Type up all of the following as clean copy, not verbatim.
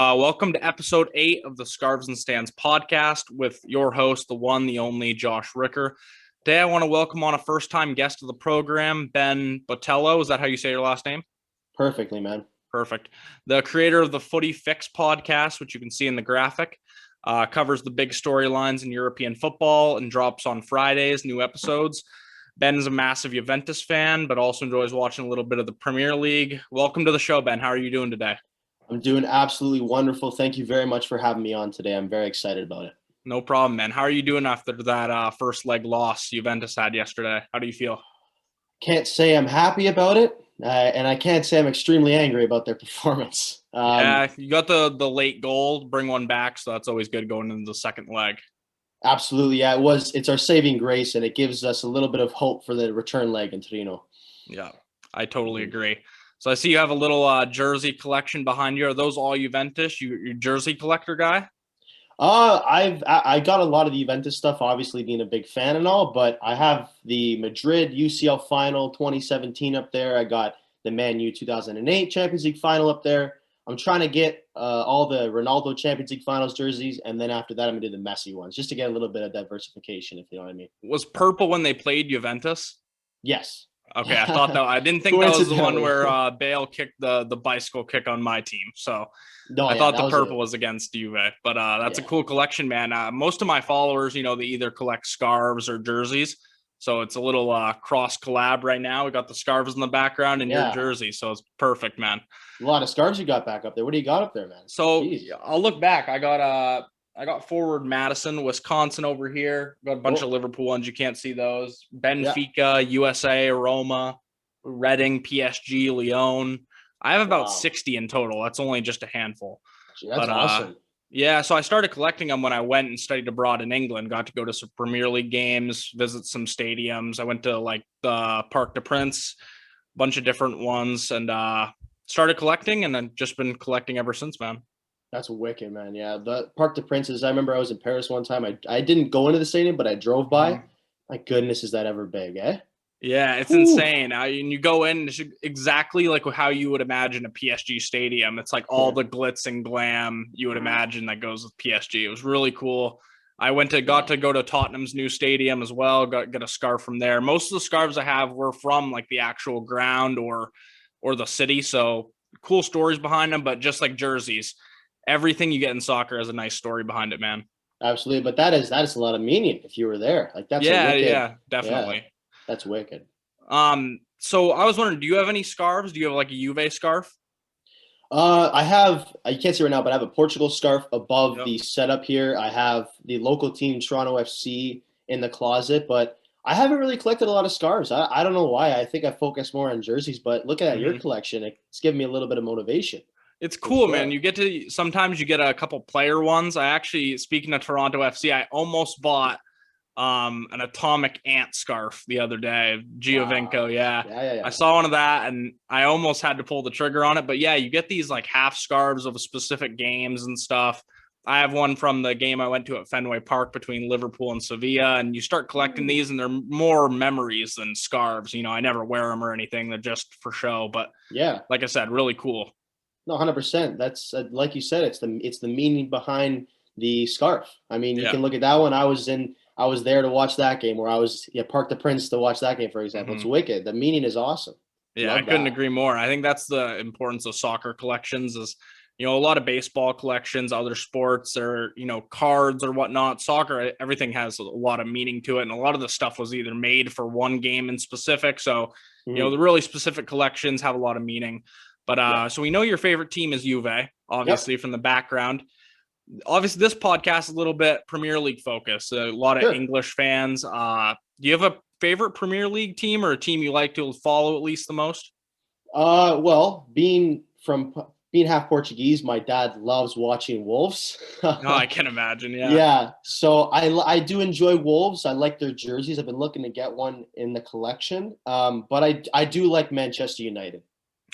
Welcome to episode 8 of the Scarves and Stands podcast with your host, the one, the only Josh Ricker. Today, I want to welcome on a first-time guest of the program, Ben Botello. Is that how you say your last name? Perfectly, man. Perfect. The creator of the Footy Fix podcast, which you can see in the graphic, covers the big storylines in European football and drops on Fridays, new episodes. Ben is a massive Juventus fan, but also enjoys watching a little bit of the Premier League. Welcome to the show, Ben. How are you doing today? I'm doing absolutely wonderful. Thank you very much for having me on today. I'm very excited about it. No problem, man. How are you doing after that first leg loss Juventus had yesterday? How do you feel? Can't say I'm happy about it, and I can't say I'm extremely angry about their performance. Yeah, you got the late goal, bring one back, so that's always good going into the second leg. Absolutely, yeah. It's our saving grace, and it gives us a little bit of hope for the return leg in Torino. Yeah, I totally agree. So I see you have a little jersey collection behind you. Are those all Juventus? You're jersey collector guy? I got a lot of the Juventus stuff, obviously being a big fan and all, but I have the Madrid UCL final 2017 up there. I got the Man U 2008 Champions League final up there. I'm trying to get all the Ronaldo Champions League finals jerseys, and then after that, I'm gonna do the Messi ones, just to get a little bit of diversification, if you know what I mean. Was purple when they played Juventus? Yes. Okay, I thought that. I didn't think that was the one where Bale kicked the bicycle kick on my team. So I thought the purple was against Juve. But that's a cool collection, man. Most of my followers, they either collect scarves or jerseys. So it's a little cross collab right now. We got the scarves in the background and your jersey. So it's perfect, man. A lot of scarves you got back up there. What do you got up there, man? So I'll look back. I got forward Madison, Wisconsin over here. Got a bunch of Liverpool ones. You can't see those. Benfica, USA, Roma, Reading, PSG, Lyon. I have about 60 in total. That's only just a handful. That's awesome. Yeah, so I started collecting them when I went and studied abroad in England. Got to go to some Premier League games, visit some stadiums. I went to like the Parc des Princes, a bunch of different ones, and started collecting, and then just been collecting ever since, man. That's wicked, man. Yeah, the Parc des Princes. I remember I was in Paris one time. I didn't go into the stadium, but I drove by. My goodness, is that ever big, eh? Yeah, it's insane. And you go in, it's exactly like how you would imagine a PSG stadium. It's like all the glitz and glam you would imagine that goes with PSG. It was really cool. I got to go to Tottenham's new stadium as well. Get a scarf from there. Most of the scarves I have were from like the actual ground or the city. So cool stories behind them, but just like jerseys, everything you get in soccer has a nice story behind it, man. Absolutely, but that is a lot of meaning if you were there. Like that's definitely. Yeah, that's wicked. So I was wondering, do you have any scarves? Do you have like a Juve scarf? I have. You can't see right now, but I have a Portugal scarf above the setup here. I have the local team Toronto FC in the closet, but I haven't really collected a lot of scarves. I don't know why. I think I focus more on jerseys, but looking at your collection, it's giving me a little bit of motivation. It's cool, man. Sometimes you get a couple player ones. I actually, speaking of Toronto FC, I almost bought an Atomic Ant scarf the other day. Giovinco, yeah. I saw one of that and I almost had to pull the trigger on it. But yeah, you get these like half scarves of specific games and stuff. I have one from the game I went to at Fenway Park between Liverpool and Sevilla, and you start collecting these and they're more memories than scarves. I never wear them or anything. They're just for show. But yeah, like I said, really cool. No, 100%. That's like you said. It's the meaning behind the scarf. I mean, you can look at that one. I was there to watch that game, or I was Parc des Princes to watch that game, for example. It's wicked. The meaning is awesome. Yeah, I couldn't agree more. I think that's the importance of soccer collections. Is a lot of baseball collections, other sports, or cards or whatnot. Soccer, everything has a lot of meaning to it, and a lot of the stuff was either made for one game in specific. So the really specific collections have a lot of meaning. But so we know your favorite team is Juve, obviously, from the background. Obviously, this podcast is a little bit Premier League focused. A lot of English fans. Do you have a favorite Premier League team or a team you like to follow at least the most? Well, being half Portuguese, my dad loves watching Wolves. I can imagine, yeah. Yeah, so I do enjoy Wolves. I like their jerseys. I've been looking to get one in the collection. But I do like Manchester United.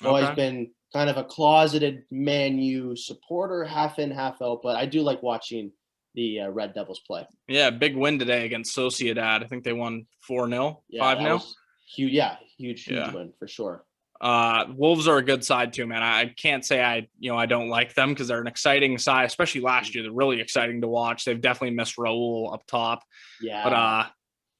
Always been kind of a closeted Man U supporter, half in, half out, but I do like watching the Red Devils play. Yeah, big win today against Sociedad. I think they won 4-0, 5-0. Huge win for sure. Wolves are a good side too, man. I can't say I don't like them because they're an exciting side, especially last year. They're really exciting to watch. They've definitely missed Raul up top, but Yeah.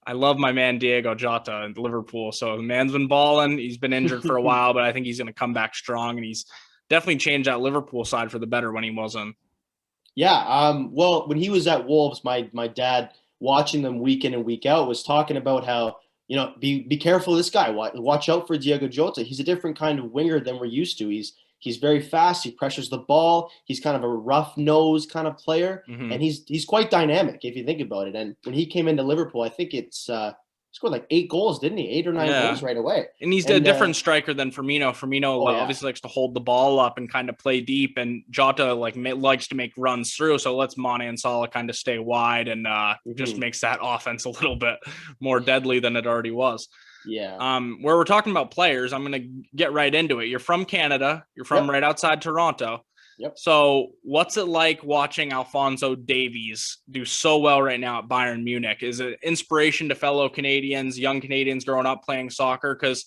I love my man Diego Jota in Liverpool. So the man's been balling. He's been injured for a while, but I think he's going to come back strong, and he's definitely changed that Liverpool side for the better when he wasn't. Yeah. Well, when he was at Wolves, my dad watching them week in and week out was talking about how, be careful of this guy. Watch out for Diego Jota. He's a different kind of winger than we're used to. He's very fast. He pressures the ball. He's kind of a rough nose kind of player, Mm-hmm. and he's quite dynamic if you think about it. And when he came into Liverpool, I think he scored like 8 goals, didn't he? 8 or 9 goals Yeah. right away. And he's a And different striker than Firmino. Firmino oh yeah. obviously likes to hold the ball up and kind of play deep, and Jota likes to make runs through. So lets Mane and Salah kind of stay wide, and just Mhm. makes that offense a little bit more deadly than it already was. Yeah. Where we're talking about players, I'm going to get right into it. You're from Canada. You're from Yep. right outside Toronto. Yep. So what's it like watching Alphonso Davies do so well right now at Bayern Munich? Is it inspiration to fellow Canadians, young Canadians growing up playing soccer? Because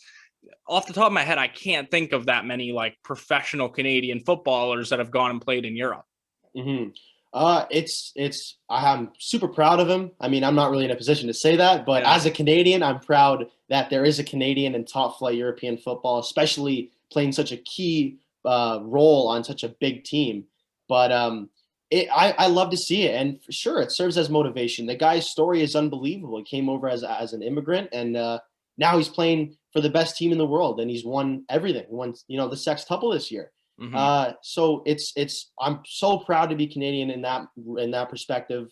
off the top of my head, I can't think of that many like professional Canadian footballers that have gone and played in Europe. Mm-hmm. I'm super proud of him. I mean, I'm not really in a position to say that, but Yeah. as a Canadian, I'm proud that there is a Canadian in top flight European football, especially playing such a key role on such a big team. But I love to see it, and for sure, it serves as motivation. The guy's story is unbelievable. He came over as an immigrant, and now he's playing for the best team in the world, and he's won everything. Won the sextuple this year. Mm-hmm. So I'm so proud to be Canadian in that perspective.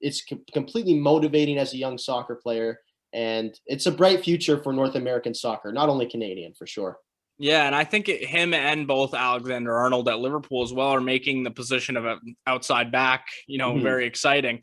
It's completely motivating as a young soccer player, and it's a bright future for North American soccer, not only Canadian for sure. Yeah, and I think him and both Alexander Arnold at Liverpool as well are making the position of an outside back, Mhm. very exciting.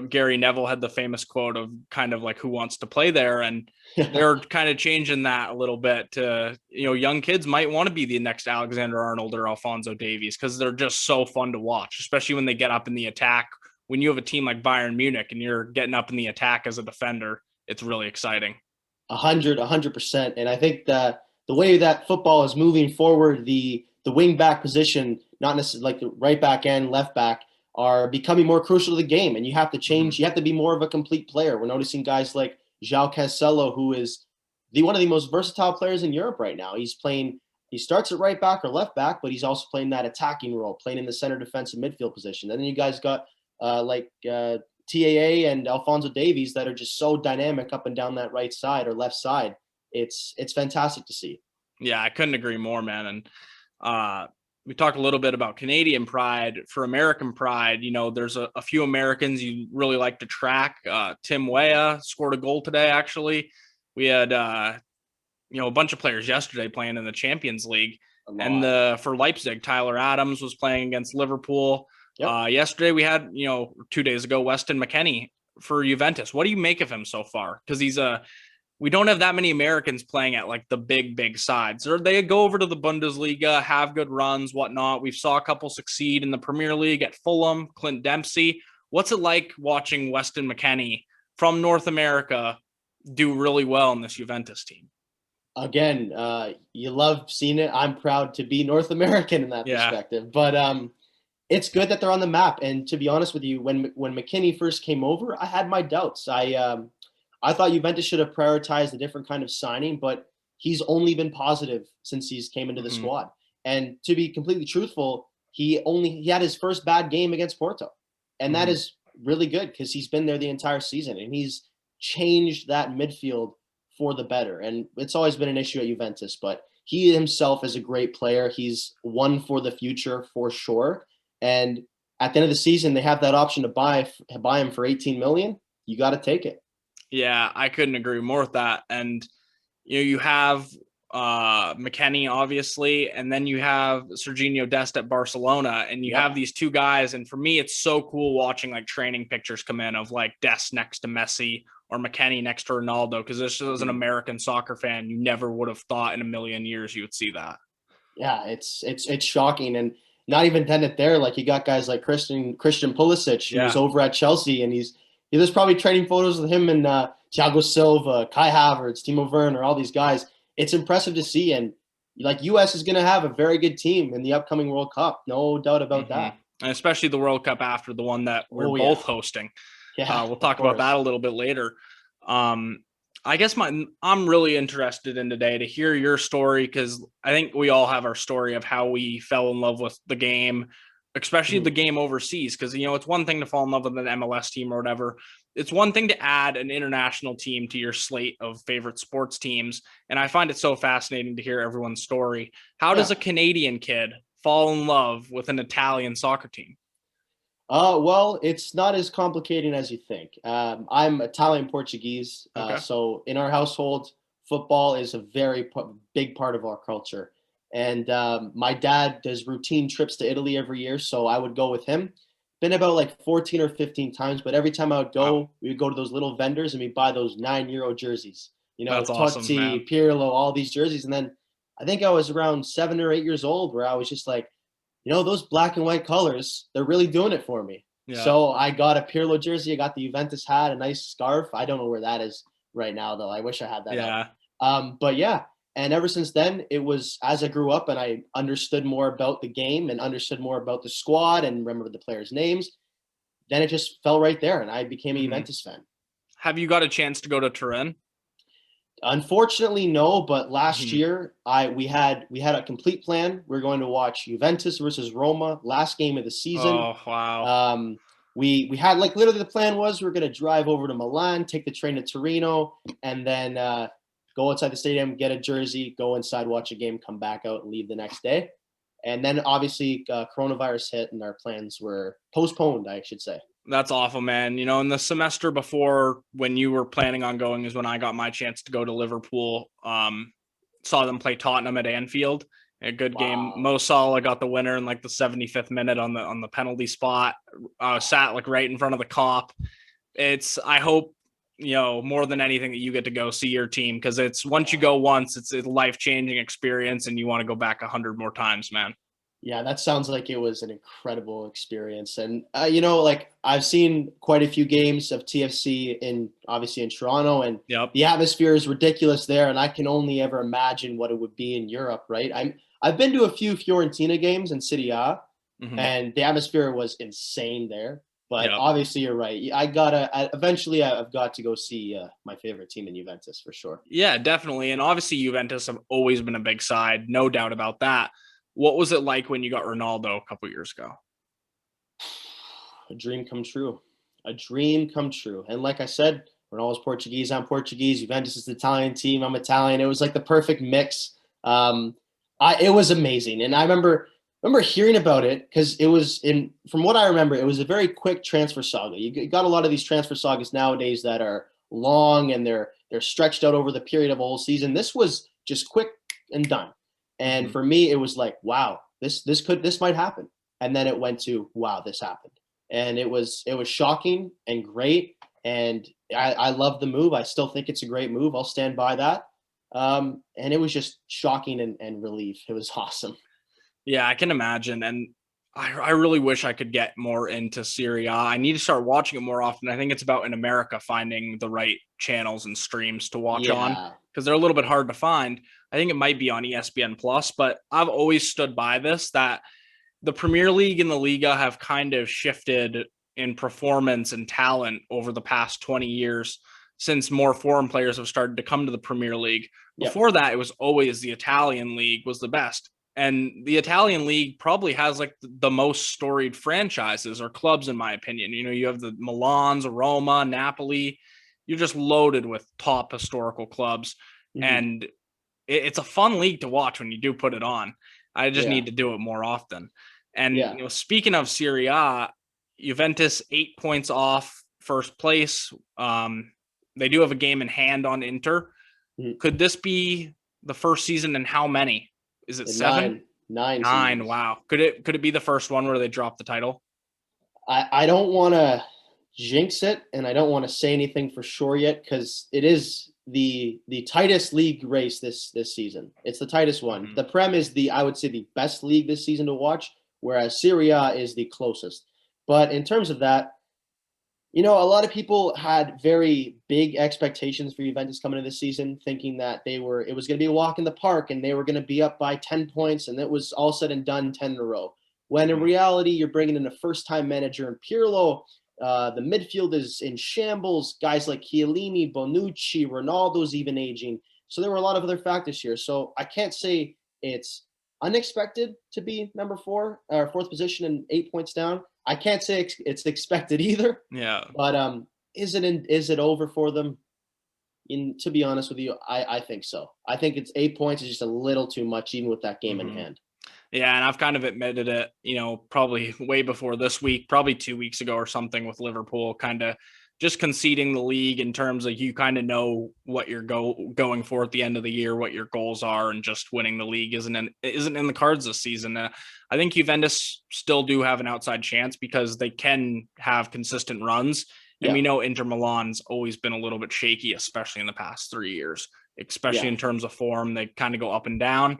Gary Neville had the famous quote of kind of like who wants to play there, and they're kind of changing that a little bit to, young kids might want to be the next Alexander Arnold or Alphonso Davies because they're just so fun to watch, especially when they get up in the attack. When you have a team like Bayern Munich and you're getting up in the attack as a defender, it's really exciting. 100%. And I think that the way that football is moving forward, the wing back position, not necessarily like the right back and left back, are becoming more crucial to the game. And you have to change. Mm-hmm. You have to be more of a complete player. We're noticing guys like João Cancelo, who is one of the most versatile players in Europe right now. He starts at right back or left back, but he's also playing that attacking role, playing in the center defensive midfield position. And then you guys got TAA and Alphonso Davies that are just so dynamic up and down that right side or left side. It's fantastic to see. Yeah, I couldn't agree more, man. And we talked a little bit about Canadian pride. For American pride, there's a few Americans you really like to track. Tim Weah scored a goal today, actually. We had, a bunch of players yesterday playing in the Champions League. And for Leipzig, Tyler Adams was playing against Liverpool. Yep. Yesterday we had, 2 days ago, Weston McKennie for Juventus. What do you make of him so far? Because we don't have that many Americans playing at like the big sides. Or they go over to the Bundesliga, have good runs, whatnot. We saw a couple succeed in the Premier League at Fulham, Clint Dempsey. What's it like watching Weston McKennie from North America do really well in this Juventus team? Again, you love seeing it. I'm proud to be North American in that perspective. But it's good that they're on the map. And to be honest with you, when McKennie first came over, I had my doubts. I thought Juventus should have prioritized a different kind of signing, but he's only been positive since he's came into the squad. And to be completely truthful, he had his first bad game against Porto. And that is really good because he's been there the entire season and he's changed that midfield for the better. And it's always been an issue at Juventus, but he himself is a great player. He's one for the future for sure. And at the end of the season, they have that option to buy him for 18 million. You got to take it. Yeah, I couldn't agree more with that. And you have McKennie, obviously, and then you have Serginho Dest at Barcelona, and you have these two guys. And for me, it's so cool watching like training pictures come in of like Dest next to Messi or McKennie next to Ronaldo, because this is an American soccer fan. You never would have thought in a million years you would see that. Yeah, it's shocking. And not even done it there. Like you got guys like Christian Pulisic, who's over at Chelsea, and there's probably training photos of him and Thiago Silva, Kai Havertz, Timo Werner, all these guys. it's impressive to see. And like US is going to have a very good team in the upcoming World Cup. No doubt about that. And especially the World Cup after the one that we're both hosting. Yeah, we'll talk about that a little bit later. I guess I'm really interested in today to hear your story, because I think we all have our story of how we fell in love with the game, especially the game overseas. Because, you know, it's one thing to fall in love with an MLS team or whatever. It's one thing to add an international team to your slate of favorite sports teams. And I find it so fascinating to hear everyone's story. How does a Canadian kid fall in love with an Italian soccer team? Well, it's not as complicated as you think. I'm Italian Portuguese, so in our household, football is a very big part of our culture. And my dad does routine trips to Italy every year, so I would go with him. Been about like 14 or 15 times, but every time I would go, we would go to those little vendors and we buy those €9 jerseys. You know, That's awesome, Totti, Pirlo, all these jerseys. And then I think I was around 7 or 8 years old where I was just like, you know, those black and white colors, they're really doing it for me. Yeah. So I got a Pirlo jersey. I got the Juventus hat, a nice scarf. I don't know where that is right now, though. I wish I had that. Yeah. But yeah, and ever since then, it was as I grew up and I understood more about the game and understood more about the squad and remembered the players' names, then it just fell right there, and I became a Juventus fan. Have you got a chance to go to Turin? Unfortunately, no. But last year, we had a complete plan. We're going to watch Juventus versus Roma, last game of the season. Oh wow! We had, like, literally the plan was we're going to drive over to Milan, take the train to Torino, and then go outside the stadium, get a jersey, go inside, watch a game, come back out, and leave the next day. And then obviously coronavirus hit, and our plans were postponed, I should say. That's awful, man. You know, in the semester before, when you were planning on going, is when I got my chance to go to Liverpool. Saw them play Tottenham at Anfield. A good game. Mo Salah got the winner in like the 75th minute on the penalty spot. Sat like right in front of the cop. I hope, you know, more than anything, that you get to go see your team, because it's once you go once, it's a life-changing experience, and you want to go back 100 more times, man. Yeah, that sounds like it was an incredible experience. And, you know, like, I've seen quite a few games of TFC obviously in Toronto, and the atmosphere is ridiculous there. And I can only ever imagine what it would be in Europe, right? I've been to a few Fiorentina games in Serie A, and the atmosphere was insane there. But obviously, you're right. Eventually I've got to go see my favorite team in Juventus for sure. Yeah, definitely. And obviously Juventus have always been a big side, no doubt about that. What was it like when you got Ronaldo a couple years ago? A dream come true. A dream come true. And like I said, Ronaldo's Portuguese, I'm Portuguese. Juventus is the Italian team, I'm Italian. It was like the perfect mix. It was amazing. And I remember hearing about it, because it was from what I remember, it was a very quick transfer saga. You got a lot of these transfer sagas nowadays that are long and they're stretched out over the period of a whole season. This was just quick and done. And for me, it was like, wow, this might happen. And then it went to, wow, this happened. And it was shocking and great. And I love the move. I still think it's a great move. I'll stand by that. And it was just shocking and relief. It was awesome. Yeah, I can imagine. And I really wish I could get more into Serie A. I need to start watching it more often. I think it's about, in America, finding the right channels and streams to watch on, because they're a little bit hard to find. I think it might be on ESPN Plus, but I've always stood by this, that the Premier League and the Liga have kind of shifted in performance and talent over the past 20 years, since more foreign players have started to come to the Premier League. Before that, it was always the Italian league was the best. And the Italian league probably has like the most storied franchises or clubs, in my opinion. You know, you have the Milans, Roma, Napoli. You're just loaded with top historical clubs. And it's a fun league to watch when you do put it on. I just need to do it more often. And, you know, speaking of Serie A, Juventus 8 points off first place. They do have a game in hand on Inter. Could this be the first season, and how many? Is it 7? Nine. Wow. Could it be the first one where they drop the title? I don't want to jinx it, and I don't want to say anything for sure yet, because it is the tightest league race this season. It's the tightest one. The Prem is I would say the best league this season to watch, whereas Serie A is the closest. But in terms of that, You know, a lot of people had very big expectations for Juventus coming into this season, thinking that it was going to be a walk in the park and they were going to be up by 10 points and it was all said and done 10 in a row. When in reality, you're bringing in a first-time manager in Pirlo. The midfield is in shambles. Guys like Chiellini, Bonucci, Ronaldo's even aging. So there were a lot of other factors here. So I can't say it's unexpected to be number four or fourth position and 8 points down. I can't say it's expected either. Yeah. But is it over for them? To be honest with you, I think so. I think it's 8 points is just a little too much, even with that game in hand. Yeah, and I've kind of admitted it, probably way before this week, probably 2 weeks ago or something, with Liverpool kind of just conceding the league in terms of you kind of know what you're going for at the end of the year, what your goals are, and just winning the league isn't in the cards this season. I think Juventus still do have an outside chance because they can have consistent runs. And we know Inter Milan's always been a little bit shaky, especially in the past 3 years, especially in terms of form. They kind of go up and down.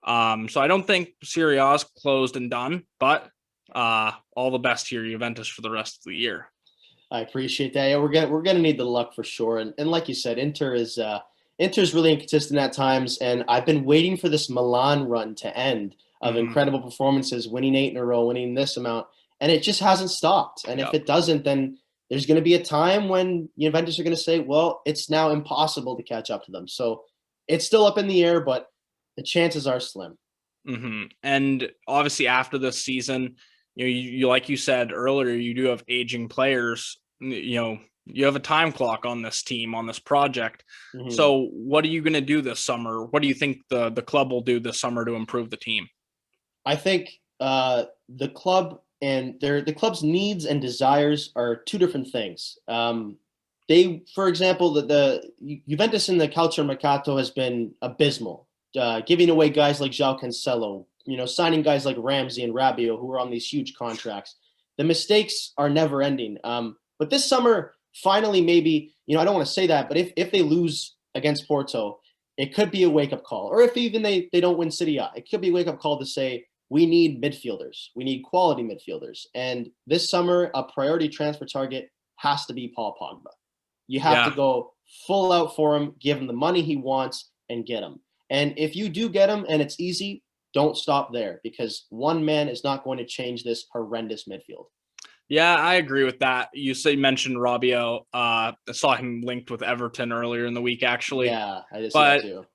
So I don't think Serie A is closed and done, but all the best here, Juventus, for the rest of the year. I appreciate that. Yeah, we're gonna need the luck for sure. And like you said, Inter's really inconsistent at times. And I've been waiting for this Milan run to end of incredible performances, winning 8 in a row, winning this amount, and it just hasn't stopped. And if it doesn't, then there's going to be a time when Juventus are going to say, well, it's now impossible to catch up to them. So it's still up in the air, but the chances are slim. And obviously after this season, you like you said earlier, you do have aging players. You have a time clock on this team, on this project. So what are you going to do this summer? What do you think the club will do this summer to improve the team? I think the club and the club's needs and desires are two different things. For example, the Juventus in the calcio mercato has been abysmal, giving away guys like João Cancelo, signing guys like Ramsey and Rabiot who are on these huge contracts. The mistakes are never ending. But this summer, finally, maybe, I don't want to say that, but if they lose against Porto, it could be a wake-up call. Or if even they don't win Serie A, it could be a wake-up call to say, we need midfielders. We need quality midfielders. And this summer, a priority transfer target has to be Paul Pogba. You have to go full out for him, give him the money he wants, and get him. And if you do get him and it's easy, don't stop there, because one man is not going to change this horrendous midfield. Yeah, I agree with that. You mentioned Rabiot. I saw him linked with Everton earlier in the week, actually. Yeah, I just saw that too.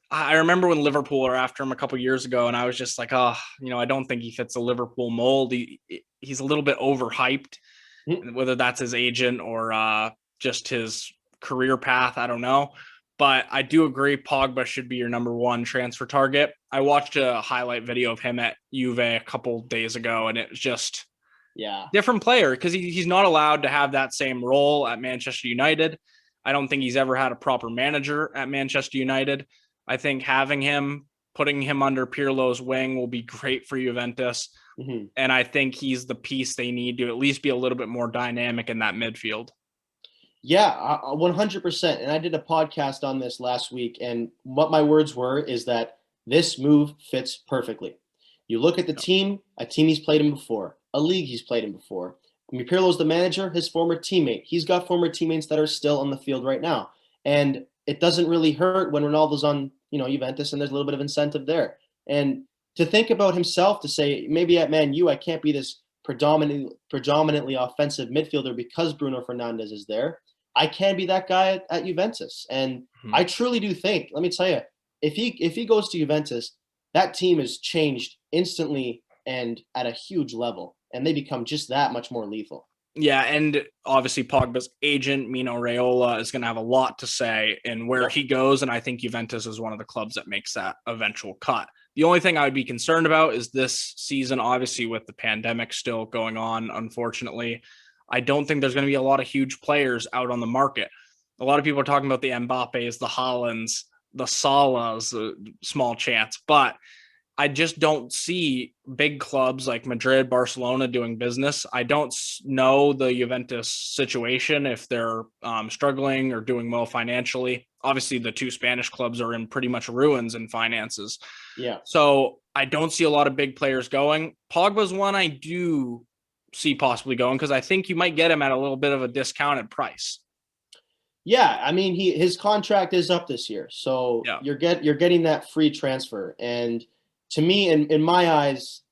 I remember when Liverpool were after him a couple years ago, and I was just like, I don't think he fits the Liverpool mold. He's a little bit overhyped, whether that's his agent or just his career path. I don't know. But I do agree Pogba should be your number one transfer target. I watched a highlight video of him at Juve a couple days ago, and it was just different player, because he's not allowed to have that same role at Manchester United. I don't think he's ever had a proper manager at Manchester United. I think putting him under Pirlo's wing will be great for Juventus. And I think he's the piece they need to at least be a little bit more dynamic in that midfield. Yeah, 100%. And I did a podcast on this last week, and what my words were is that this move fits perfectly. You look at the team, a team he's played in before, a league he's played in before. I mean, Pirlo's the manager, his former teammate. He's got former teammates that are still on the field right now. And it doesn't really hurt when Ronaldo's on, Juventus, and there's a little bit of incentive there. And to think about himself, to say, maybe at Man U, I can't be this predominantly offensive midfielder because Bruno Fernandes is there. I can be that guy at Juventus. And I truly do think, let me tell you, if he goes to Juventus, that team is changed instantly and at a huge level, and they become just that much more lethal. Yeah, and obviously Pogba's agent, Mino Raiola, is going to have a lot to say in where he goes, and I think Juventus is one of the clubs that makes that eventual cut. The only thing I would be concerned about is this season, obviously with the pandemic still going on, unfortunately, I don't think there's going to be a lot of huge players out on the market. A lot of people are talking about the Mbappes, the Haalands, the Salahs, small chance, but I just don't see big clubs like Madrid, Barcelona doing business. I don't know the Juventus situation, if they're struggling or doing well financially. Obviously, the two Spanish clubs are in pretty much ruins in finances. Yeah. So I don't see a lot of big players going. Pogba's one I do see possibly going? Because I think you might get him at a little bit of a discounted price. Yeah, I mean his contract is up this year, so Yeah. you're getting that free transfer. And to me, in my eyes,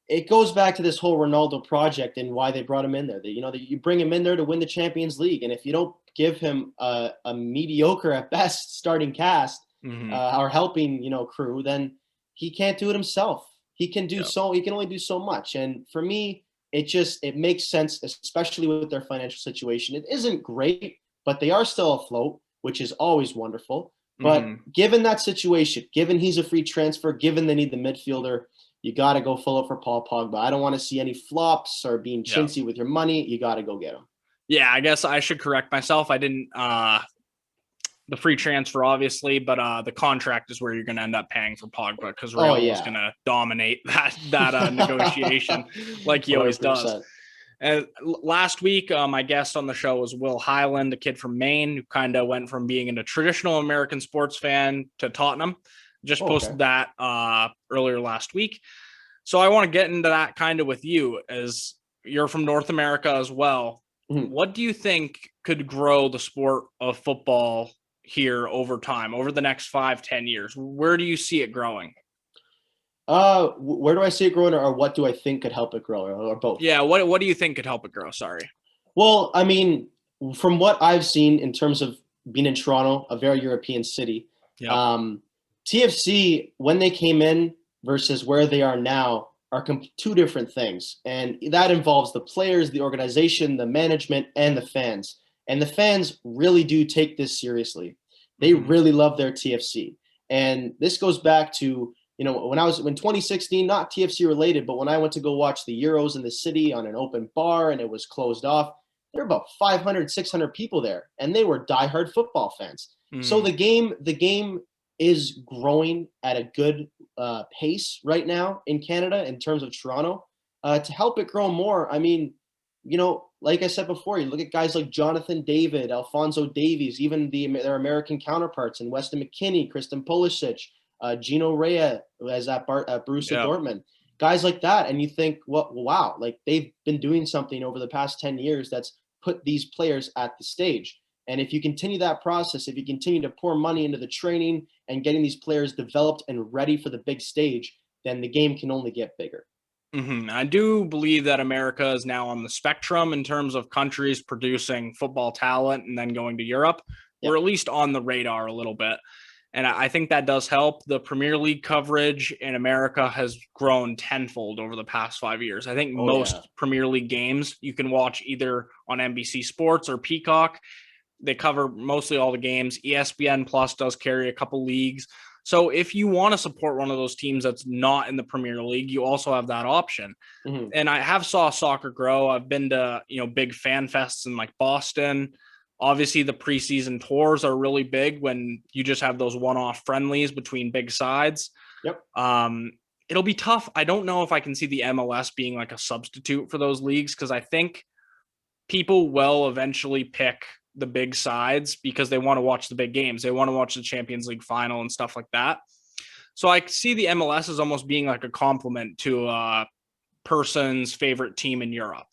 it goes back to this whole Ronaldo project and why they brought him in there. That you bring him in there to win the Champions League, and if you don't give him a mediocre at best starting cast or helping crew, then he can't do it himself. He can do Yeah. He can only do so much. And for me, it makes sense, especially with their financial situation. It isn't great, but they are still afloat, which is always wonderful. But given that situation, given he's a free transfer, given they need the midfielder, you got to go full up for Paul Pogba. I don't want to see any flops or being chintzy with your money. You got to go get him. Yeah, I guess I should correct myself. I didn't the free transfer, obviously, but the contract is where you're going to end up paying for Pogba because Real is going to dominate that negotiation like he always 100%. Does. And last week, my guest on the show was Will Highland, a kid from Maine who kind of went from being a traditional American sports fan to Tottenham. Just posted that earlier last week. So I want to get into that kind of with you, as you're from North America as well. Mm-hmm. What do you think could grow the sport of football here over time, over the next 5-10 years? Where do you see it growing? Where do I see it growing, or what do I think could help it grow, or both? Yeah, what do you think could help it grow? Sorry. Well, I mean, from what I've seen in terms of being in Toronto, a very European city, TFC, when they came in versus where they are now, are two different things. And that involves the players, the organization, the management, and the fans. And the fans really do take this seriously. They really love their TFC. And this goes back to, when 2016, not TFC related, but when I went to go watch the Euros in the city on an open bar and it was closed off, there were about 500, 600 people there, and they were diehard football fans. So the game is growing at a good pace right now in Canada in terms of Toronto. To help it grow more, I mean, like I said before, you look at guys like Jonathan David, Alphonso Davies, even their American counterparts in Weston McKennie, Kristen Pulisic, Gino Rea, who has at Borussia Dortmund, guys like that. And you think, well, wow, like they've been doing something over the past 10 years that's put these players at the stage. And if you continue that process, if you continue to pour money into the training and getting these players developed and ready for the big stage, then the game can only get bigger. I do believe that America is now on the spectrum in terms of countries producing football talent and then going to Europe. We're at least on the radar a little bit. And I think that does help. The Premier League coverage in America has grown tenfold over the past 5 years. I think most Premier League games you can watch either on NBC Sports or Peacock. They cover mostly all the games. ESPN Plus does carry a couple leagues. So if you want to support one of those teams that's not in the Premier League, you also have that option. And I have saw soccer grow. I've been to, big fan fests in like Boston. Obviously, the preseason tours are really big when you just have those one-off friendlies between big sides. It'll be tough. I don't know if I can see the MLS being like a substitute for those leagues, because I think people will eventually pick the big sides because they want to watch the big games. They want to watch the Champions League final and stuff like that. So I see the MLS as almost being like a complement to a person's favorite team in Europe.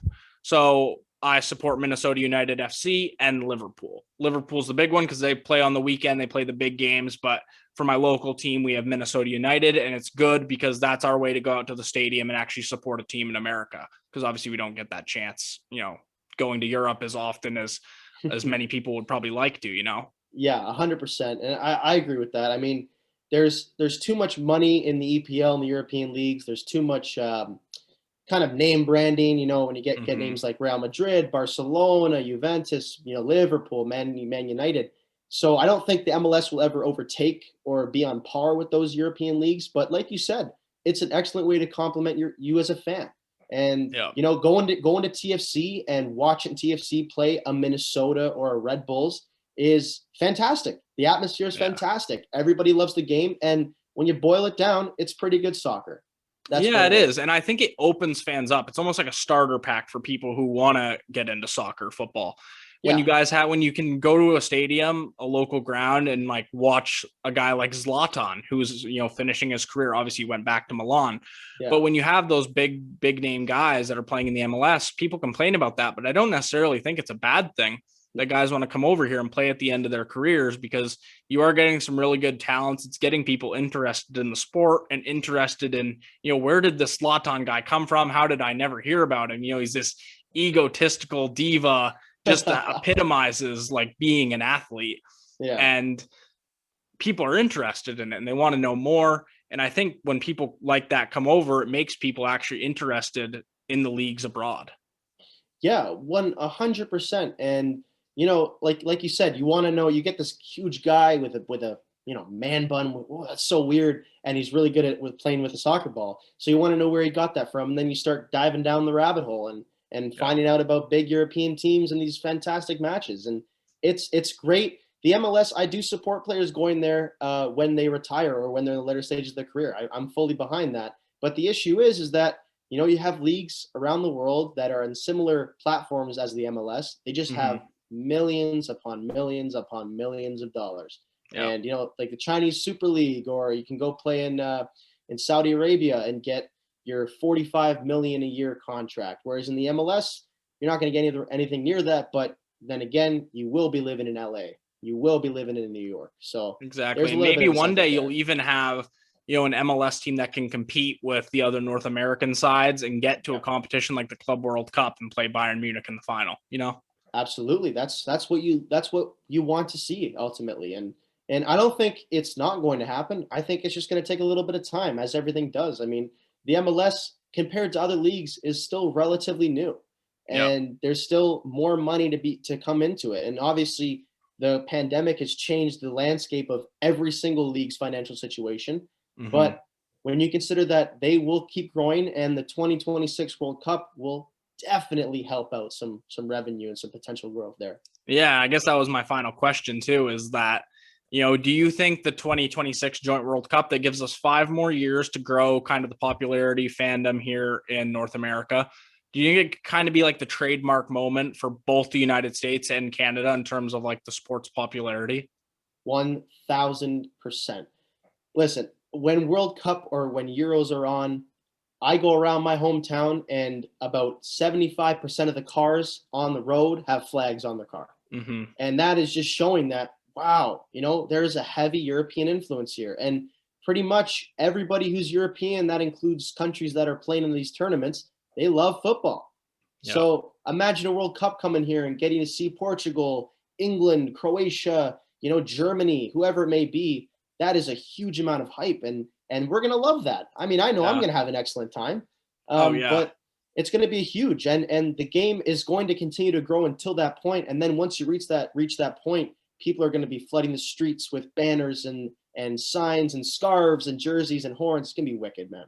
So I support Minnesota United FC and Liverpool. Liverpool's the big one because they play on the weekend. They play the big games. But for my local team, we have Minnesota United, and it's good because that's our way to go out to the stadium and actually support a team in America, because obviously we don't get that chance, going to Europe as often as many people would probably like to, Yeah, 100%. And I agree with that. I mean, there's too much money in the EPL and the European leagues. There's too much kind of name branding, when you get names like Real Madrid, Barcelona, Juventus, Liverpool, Man United. So I don't think the MLS will ever overtake or be on par with those European leagues. But like you said, it's an excellent way to complement you as a fan. And, going to TFC and watching TFC play a Minnesota or a Red Bulls is fantastic. The atmosphere is fantastic. Everybody loves the game. And when you boil it down, it's pretty good soccer. It is. And I think it opens fans up. It's almost like a starter pack for people who want to get into soccer, football. when Yeah. you guys have, when you can go to a stadium, a local ground, and like watch a guy like Zlatan, who's, finishing his career. Obviously, he went back to Milan. Yeah. But when you have those big name guys that are playing in the MLS, people complain about that. But I don't necessarily think it's a bad thing that guys want to come over here and play at the end of their careers, because you are getting some really good talents. It's getting people interested in the sport and interested in, where did this Zlatan guy come from? How did I never hear about him? He's this egotistical diva, just epitomizes like being an athlete. Yeah. And people are interested in it and they want to know more. And I think when people like that come over, it makes people actually interested in the leagues abroad. Yeah, 100%. And like you said, you want to know. You get this huge guy with a man bun. Oh, that's so weird. And he's really good at with playing with a soccer ball. So you want to know where he got that from. And then you start diving down the rabbit hole and finding out about big European teams and these fantastic matches. And it's great. The MLS, I do support players going there when they retire or when they're in the later stages of their career. I'm fully behind that. But the issue is that you have leagues around the world that are in similar platforms as the MLS. They just have millions upon millions upon millions of dollars. Yeah. And like the Chinese Super League, or you can go play in Saudi Arabia and get your 45 million a year contract. Whereas in the MLS, you're not going to get anything near that. But then again, you will be living in LA. You will be living in New York. So exactly. Maybe one day you'll even have an MLS team that can compete with the other North American sides and get to a competition like the Club World Cup and play Bayern Munich in the final. Absolutely. That's what you want to see ultimately. And I don't think it's not going to happen. I think it's just going to take a little bit of time, as everything does. I mean, the MLS compared to other leagues is still relatively new, and there's still more money to come into it. And obviously, the pandemic has changed the landscape of every single league's financial situation. But when you consider that they will keep growing, and the 2026 World Cup will definitely help out some revenue and some potential growth there. Yeah, I guess that was my final question too, is that, do you think the 2026 Joint World Cup that gives us 5 more years to grow kind of the popularity fandom here in North America, do you think it kind of be like the trademark moment for both the United States and Canada in terms of like the sport's popularity? 1,000%. Listen, when World Cup or when Euros are on, I go around my hometown and about 75% of the cars on the road have flags on their car. And that is just showing that, wow, there's a heavy European influence here. And pretty much everybody who's European, that includes countries that are playing in these tournaments, they love football. Yeah. So imagine a World Cup coming here and getting to see Portugal, England, Croatia, Germany, whoever it may be. That is a huge amount of hype, and we're going to love that. I mean, I know I'm going to have an excellent time, but it's going to be huge, and the game is going to continue to grow until that point. And then once you reach that point, people are going to be flooding the streets with banners and signs and scarves and jerseys and horns. It's going to be wicked, man.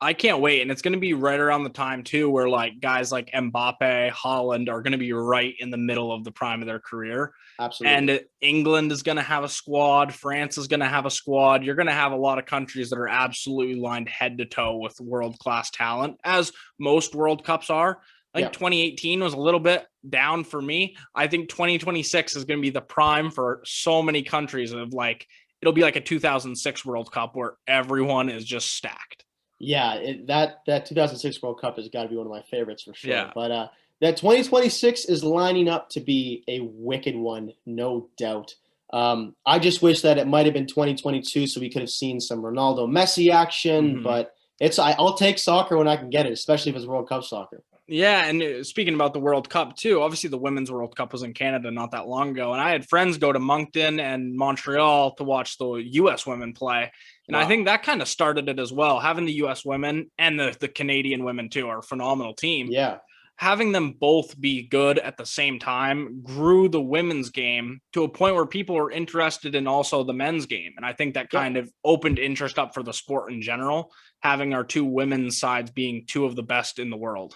I can't wait. And it's going to be right around the time too, where like guys like Mbappe, Holland are going to be right in the middle of the prime of their career. Absolutely. And England is going to have a squad. France is going to have a squad. You're going to have a lot of countries that are absolutely lined head to toe with world-class talent, as most World Cups are. I think 2018 was a little bit down for me. I think 2026 is going to be the prime for so many countries of like, it'll be like a 2006 World Cup where everyone is just stacked. Yeah, that 2006 World Cup has got to be one of my favorites for sure. Yeah. But that 2026 is lining up to be a wicked one, no doubt. I just wish that it might have been 2022 so we could have seen some Ronaldo Messi action. But I'll take soccer when I can get it, especially if it's World Cup soccer. Yeah, and speaking about the World Cup too, obviously the Women's World Cup was in Canada not that long ago, and I had friends go to Moncton and Montreal to watch the U.S. women play, and wow. I think that kind of started it as well. Having the U.S. women and the Canadian women too are a phenomenal team. Yeah. Having them both be good at the same time grew the women's game to a point where people were interested in also the men's game, and I think that kind of opened interest up for the sport in general, having our two women's sides being two of the best in the world.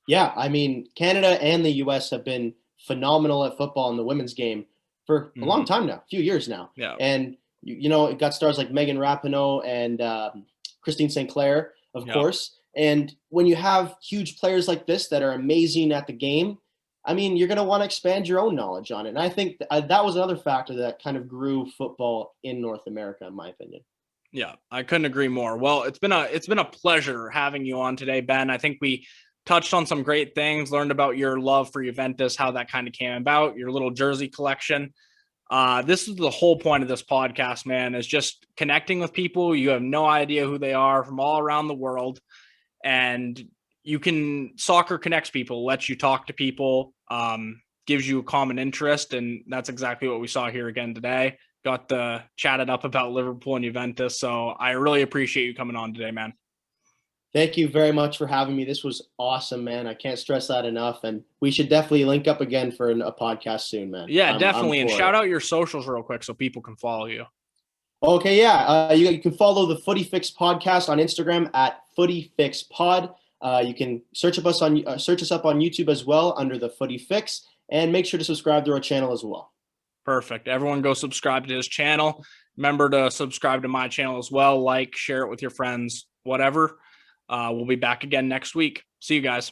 Yeah, I mean, Canada and the U.S. have been phenomenal at football in the women's game for a long time now, a few years now. Yeah. And, it got stars like Megan Rapinoe and Christine St. Clair, of course. And when you have huge players like this that are amazing at the game, I mean, you're going to want to expand your own knowledge on it. And I think that was another factor that kind of grew football in North America, in my opinion. Yeah, I couldn't agree more. Well, it's been a pleasure having you on today, Ben. I think we touched on some great things, learned about your love for Juventus, how that kind of came about, your little jersey collection. This is the whole point of this podcast, man, is just connecting with people. You have no idea who they are from all around the world. And soccer connects people, lets you talk to people, gives you a common interest. And that's exactly what we saw here again today. Got chatted up about Liverpool and Juventus. So I really appreciate you coming on today, man. Thank you very much for having me. This was awesome, man. I can't stress that enough. And we should definitely link up again for a podcast soon, man. Yeah, definitely. And shout out your socials real quick so people can follow you. Okay, yeah. You can follow the Footy Fix podcast on Instagram at Footy Fix Pod. You can search us up on YouTube as well under the Footy Fix, and make sure to subscribe to our channel as well. Perfect. Everyone go subscribe to his channel. Remember to subscribe to my channel as well. Like, share it with your friends, whatever. We'll be back again next week. See you guys.